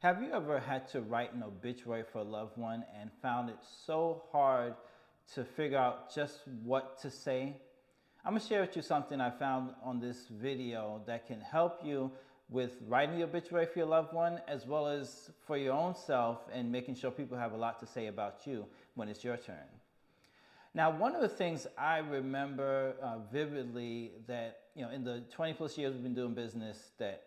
Have you ever had to write an obituary for a loved one and found it so hard to figure out just what to say? I'm going to share with you something I found on this video that can help you with writing the obituary for your loved one, as well as for your own self and making sure people have a lot to say about you when it's your turn. Now, one of the things I remember vividly that, in the 20 plus years we've been doing business, that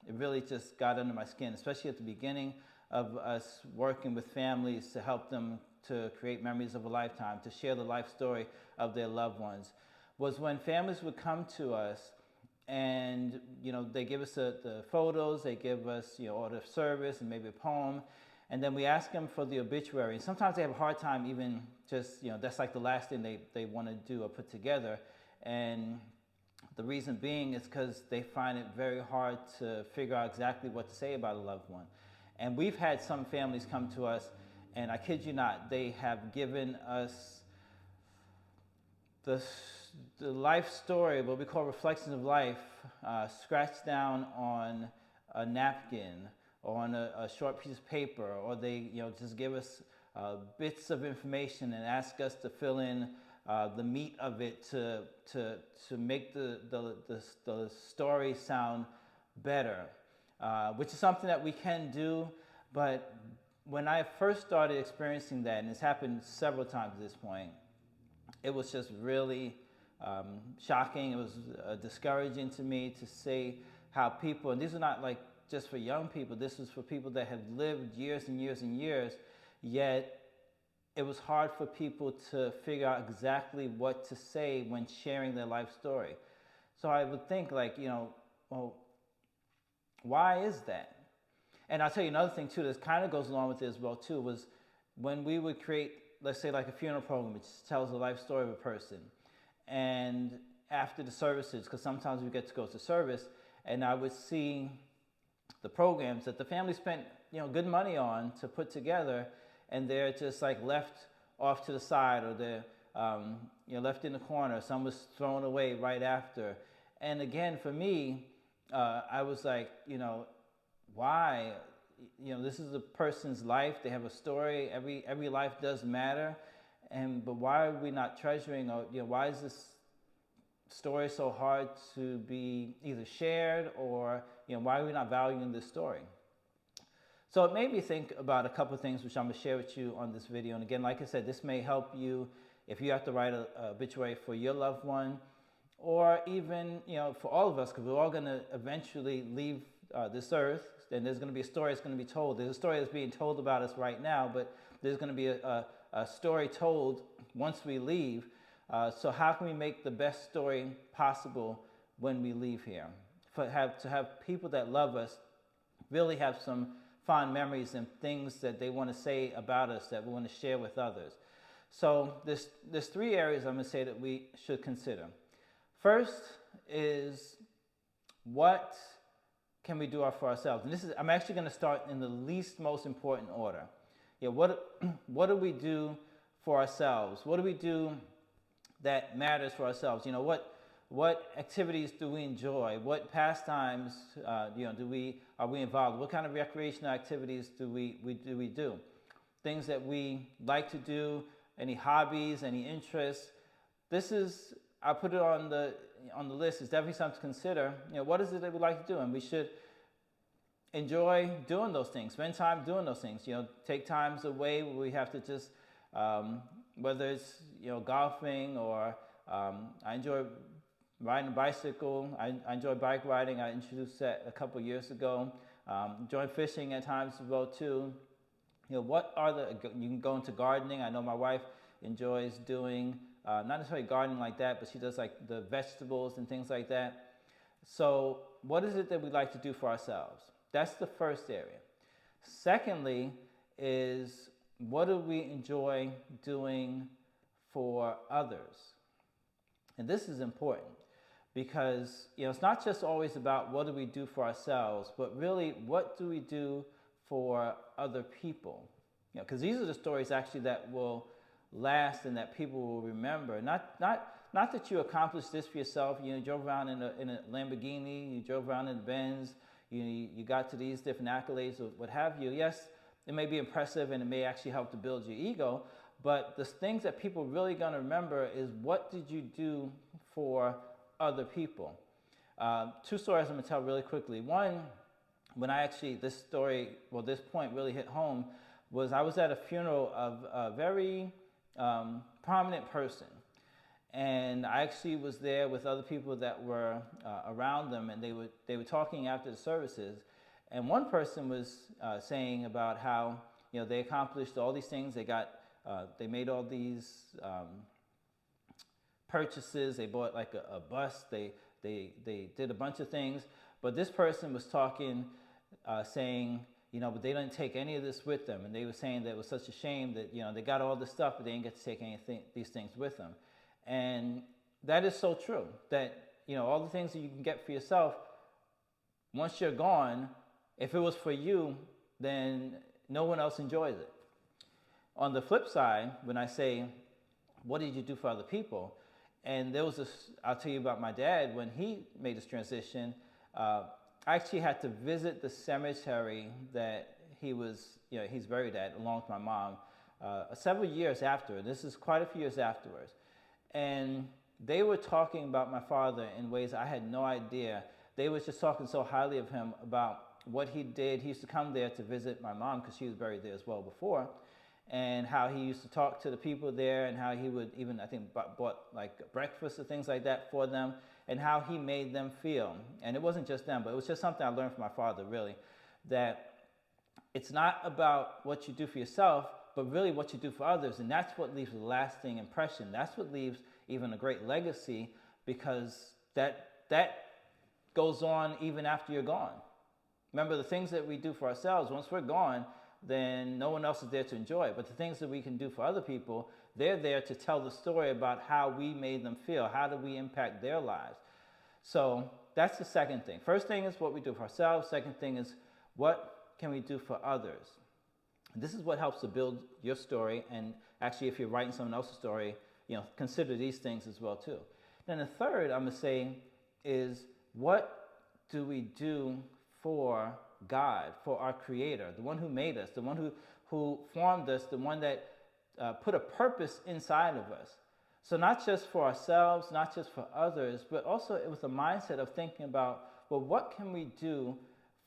it really just got under my skin, especially at the beginning of us working with families to help them to create memories of a lifetime, to share the life story of their loved ones, was when families would come to us and, they give us the photos, they give us, order of service and maybe a poem, and then we ask them for the obituary. And sometimes they have a hard time even just, that's like the last thing they want to do or put together. And the reason being is because they find it very hard to figure out exactly what to say about a loved one. And we've had some families come to us, and I kid you not, they have given us the life story, what we call reflections of life, scratched down on a napkin or on a short piece of paper, or they just give us bits of information and ask us to fill in the meat of it to make the story sound better, which is something that we can do. But when I first started experiencing that, and it's happened several times at this point, it was just really shocking. It was discouraging to me to see how people, and these are not like just for young people, this is for people that have lived years and years and years, yet it was hard for people to figure out exactly what to say when sharing their life story. So I would think well, why is that? And I'll tell you another thing too, that kind of goes along with it as well too, was when we would create, let's say like a funeral program, which tells the life story of a person. And after the services, because sometimes we get to go to service, and I would see the programs that the family spent, good money on to put together, and they're just like left off to the side, or they're left in the corner. Some was thrown away right after. And again, for me, I was like, why? This is a person's life. They have a story. Every life does matter. But why are we not treasuring, or why is this story so hard to be either shared, or why are we not valuing this story? So it made me think about a couple of things which I'm going to share with you on this video. And again, like I said, this may help you if you have to write an obituary for your loved one, or even for all of us, because we're all going to eventually leave this earth, and there's going to be a story that's going to be told. There's a story that's being told about us right now, but there's going to be a story told once we leave. So how can we make the best story possible when we leave here? To have people that love us really have some fond memories and things that they want to say about us that we want to share with others. So there's three areas I'm going to say that we should consider. First is, what can we do for ourselves? And I'm actually going to start in the least most important order. What do we do for ourselves? What do we do that matters for ourselves? What activities do we enjoy? What pastimes are we involved? What kind of recreational activities do we do? Things that we like to do, any hobbies, any interests. I put it on the list. It's definitely something to consider. What is it that we like to do? And we should enjoy doing those things, spend time doing those things. Take times away where we have to just, whether it's, golfing, or I enjoy riding a bicycle. I enjoy bike riding. I introduced that a couple years ago. Enjoy fishing at times as well too. You can go into gardening. I know my wife enjoys doing, not necessarily gardening like that, but she does like the vegetables and things like that. So what is it that we like to do for ourselves? That's the first area. Secondly is, what do we enjoy doing for others? And this is important, because it's not just always about what do we do for ourselves, but really what do we do for other people? Because these are the stories actually that will last and that people will remember. Not that you accomplished this for yourself. You drove around in a Lamborghini, you drove around in a Benz, you got to these different accolades or what have you. Yes, it may be impressive and it may actually help to build your ego, but the things that people really going to remember is what did you do for other people. Two stories I'm going to tell really quickly. One, when I actually, this point really hit home, was I was at a funeral of a very prominent person. And I actually was there with other people that were around them, and they were talking after the services. And one person was saying about how they accomplished all these things. They made all these purchases. They bought like a bus. They did a bunch of things. But this person was talking, saying, but they didn't take any of this with them. And they were saying that it was such a shame that they got all this stuff, but they didn't get to take these things with them. And that is so true, that all the things that you can get for yourself, once you're gone, if it was for you, then no one else enjoys it. On the flip side, when I say, what did you do for other people? And there was this, I'll tell you about my dad. When he made this transition, I actually had to visit the cemetery that he's buried at, along with my mom, several years after. This is quite a few years afterwards. And they were talking about my father in ways I had no idea. They were just talking so highly of him, about what he did. He used to come there to visit my mom because she was buried there as well before, and how he used to talk to the people there, and how he would even, I think, bought like breakfast or things like that for them, and how he made them feel. And it wasn't just them, but it was just something I learned from my father, really, that it's not about what you do for yourself, but really what you do for others. And that's what leaves a lasting impression. That's what leaves even a great legacy, because that goes on even after you're gone. Remember, the things that we do for ourselves, once we're gone, then no one else is there to enjoy it. But the things that we can do for other people, they're there to tell the story about how we made them feel. How did we impact their lives? So that's the second thing. First thing is what we do for ourselves. Second thing is what can we do for others? This is what helps to build your story. And actually, if you're writing someone else's story, consider these things as well too. Then the third I'm going to say is, what do we do for God, for our Creator, the one who made us, the one who formed us, the one that put a purpose inside of us. So not just for ourselves, not just for others, but also with a mindset of thinking about, well, what can we do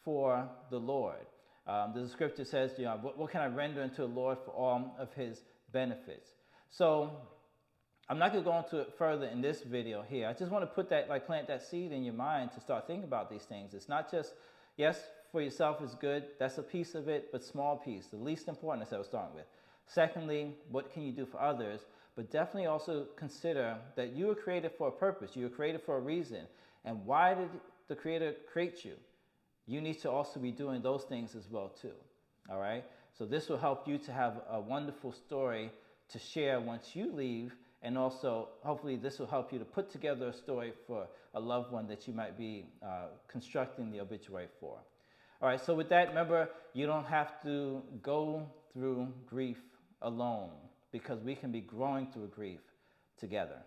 for the Lord? The scripture says, what can I render unto the Lord for all of his benefits? So I'm not going to go into it further in this video here. I just want to plant that seed in your mind to start thinking about these things. It's not just, yes, for yourself is good. That's a piece of it, but small piece. The least important is that we're starting with. Secondly, what can you do for others? But definitely also consider that you were created for a purpose. You were created for a reason. And why did the Creator create you? You need to also be doing those things as well too. All right? So this will help you to have a wonderful story to share once you leave. And also, hopefully, this will help you to put together a story for a loved one that you might be constructing the obituary for. All right, so with that, remember, you don't have to go through grief alone, because we can be growing through grief together.